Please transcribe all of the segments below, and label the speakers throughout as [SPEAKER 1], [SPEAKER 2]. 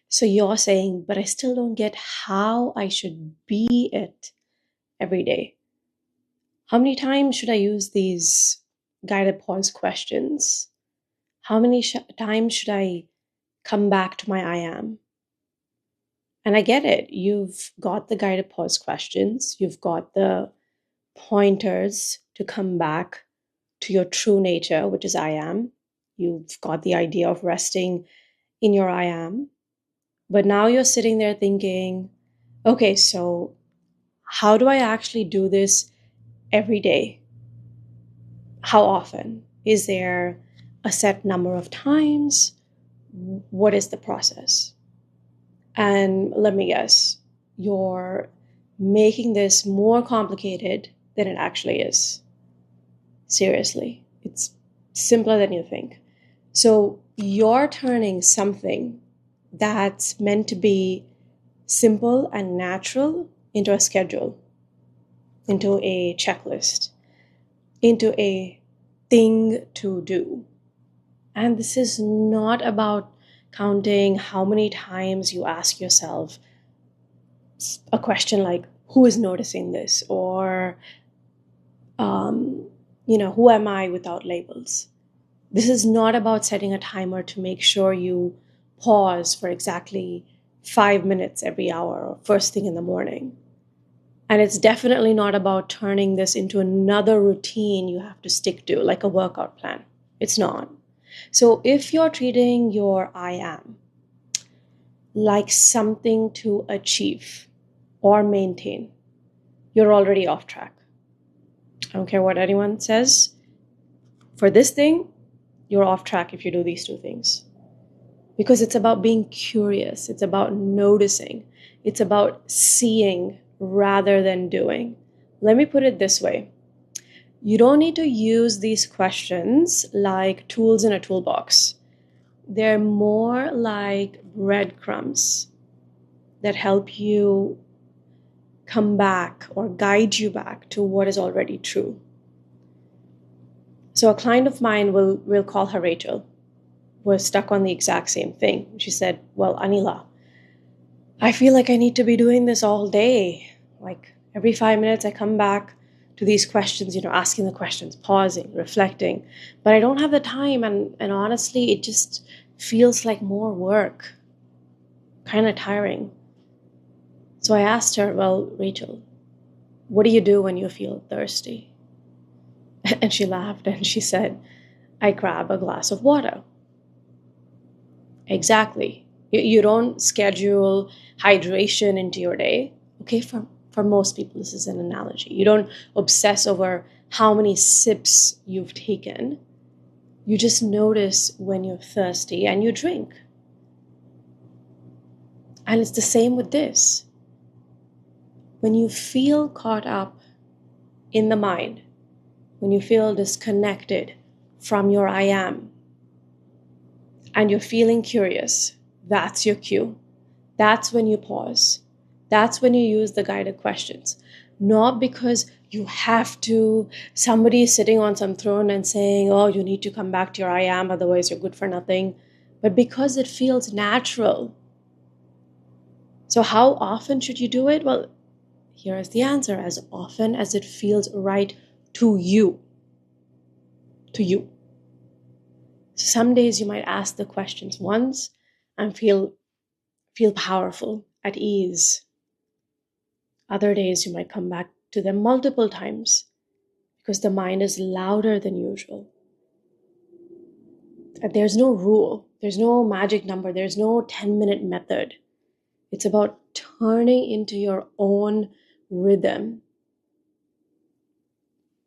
[SPEAKER 1] So you're saying, but I still don't get how I should be it every day. How many times should I use these guided pause questions? How many times should I come back to my I am? And I get it. You've got the guided pause questions, you've got the pointers to come back to your true nature, which is I am. You've got the idea of resting in your I am. But now you're sitting there thinking, okay, so how do I actually do this every day? How often? Is there a set number of times? What is the process? And let me guess, you're making this more complicated than it actually is. Seriously, it's simpler than you think. So you're turning something that's meant to be simple and natural into a schedule, into a checklist, into a thing to do. And this is not about counting how many times you ask yourself a question like, who is noticing this? Or, who am I without labels? This is not about setting a timer to make sure you pause for exactly 5 minutes every hour or first thing in the morning. And it's definitely not about turning this into another routine you have to stick to, like a workout plan. It's not. So if you're treating your I am like something to achieve or maintain, you're already off track. I don't care what anyone says. For this thing, you're off track if you do these two things. Because it's about being curious. It's about noticing. It's about seeing rather than doing. Let me put it this way. You don't need to use these questions like tools in a toolbox. They're more like breadcrumbs that help you come back or guide you back to what is already true. So a client of mine, we'll call her Rachel, was stuck on the exact same thing. She said, well, Anila, I feel like I need to be doing this all day. Like every 5 minutes I come back to these questions, asking the questions, pausing, reflecting, but I don't have the time. And honestly, it just feels like more work, kind of tiring. So I asked her, well, Rachel, what do you do when you feel thirsty? And she laughed and she said, I grab a glass of water. Exactly. You don't schedule hydration into your day. Okay, for most people, this is an analogy. You don't obsess over how many sips you've taken. You just notice when you're thirsty and you drink. And it's the same with this. When you feel caught up in the mind, when you feel disconnected from your I am, and you're feeling curious, that's your cue. That's when you pause. That's when you use the guided questions. Not because you have to, somebody is sitting on some throne and saying, oh, you need to come back to your I am, otherwise you're good for nothing. But because it feels natural. So how often should you do it? Well, here is the answer: as often as it feels right to you. To you. So some days you might ask the questions once and feel powerful, at ease. Other days you might come back to them multiple times because the mind is louder than usual. And there's no rule, there's no magic number, there's no 10-minute method. It's about turning into your own rhythm,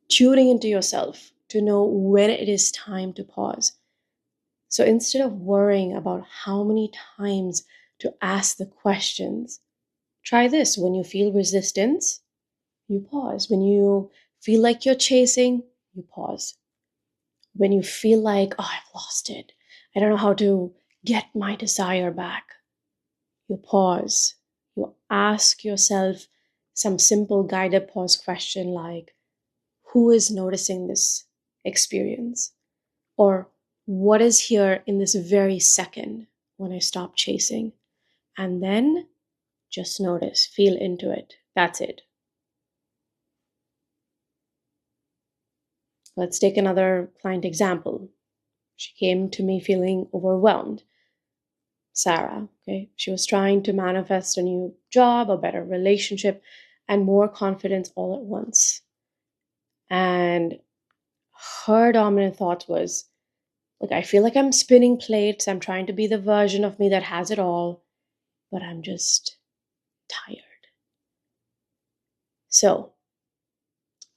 [SPEAKER 1] tuning into yourself to know when it is time to pause. So instead of worrying about how many times to ask the questions, try this. When you feel resistance, you pause. When you feel like you're chasing, you pause. When you feel like, oh, I've lost it, I don't know how to get my desire back, you pause. You ask yourself some simple guided pause question like, who is noticing this experience? Or what is here in this very second when I stop chasing? And then just notice, feel into it. That's it. Let's take another client example. She came to me feeling overwhelmed. Sarah, okay? She was trying to manifest a new job, a better relationship, and more confidence all at once. And her dominant thought was, like, I feel like I'm spinning plates. I'm trying to be the version of me that has it all, but I'm just tired. So,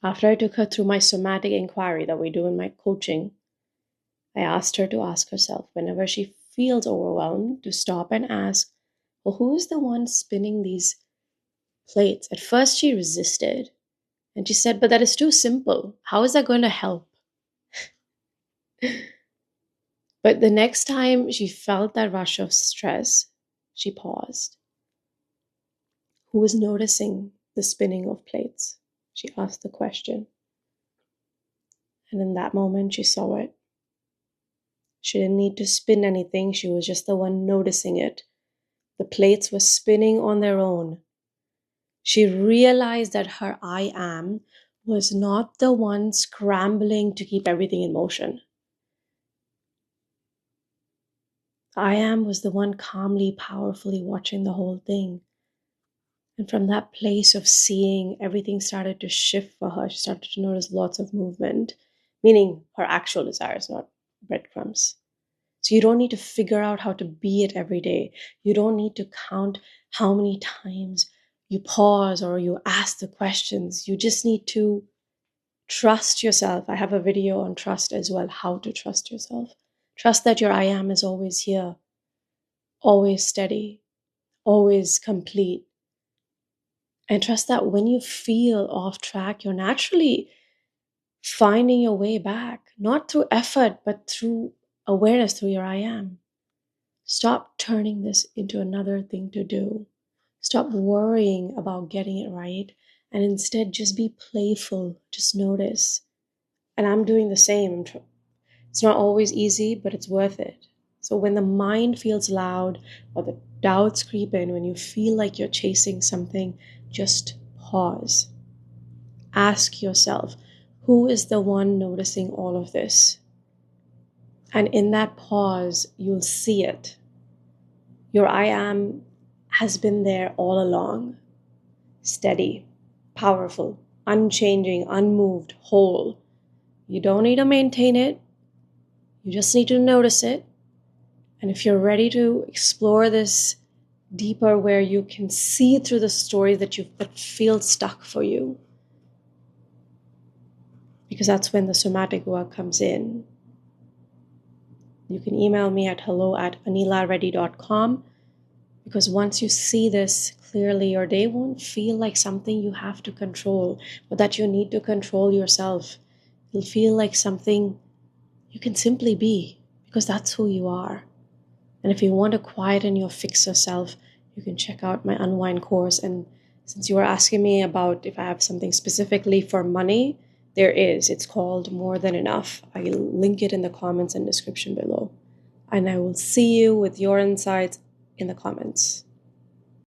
[SPEAKER 1] after I took her through my somatic inquiry that we do in my coaching, I asked her to ask herself, whenever she feels overwhelmed, to stop and ask, well, who is the one spinning these plates? At first, she resisted. And she said, but that is too simple. How is that going to help? But the next time she felt that rush of stress, she paused. Who was noticing the spinning of plates? She asked the question. And in that moment, she saw it. She didn't need to spin anything. She was just the one noticing it. The plates were spinning on their own. She realized that her I am was not the one scrambling to keep everything in motion. I am was the one calmly, powerfully watching the whole thing. And from that place of seeing, everything started to shift for her. She started to notice lots of movement, meaning her actual desires, not breadcrumbs. So you don't need to figure out how to be it every day. You don't need to count how many times you pause or you ask the questions. You just need to trust yourself. I have a video on trust as well, how to trust yourself. Trust that your I am is always here, always steady, always complete. And trust that when you feel off track, you're naturally finding your way back, not through effort, but through awareness, through your I am. Stop turning this into another thing to do. Stop worrying about getting it right, and instead just be playful. Just notice. And I'm doing the same. It's not always easy, but it's worth it. So when the mind feels loud or the doubts creep in, when you feel like you're chasing something, just pause. Ask yourself, who is the one noticing all of this? And in that pause, you'll see it. Your I am has been there all along. Steady, powerful, unchanging, unmoved, whole. You don't need to maintain it. You just need to notice it. And if you're ready to explore this deeper, where you can see through the story that feel stuck for you, because that's when the somatic work comes in. You can email me at hello@theanilareddy.com, because once you see this clearly, your day won't feel like something you have to control or that you need to control yourself. It'll feel like something you can simply be, because that's who you are. And if you want to quieten your fixer self, you can check out my Unwind course. And since you were asking me about if I have something specifically for money, there is. It's called More Than Enough. I'll link it in the comments and description below. And I will see you with your insights in the comments.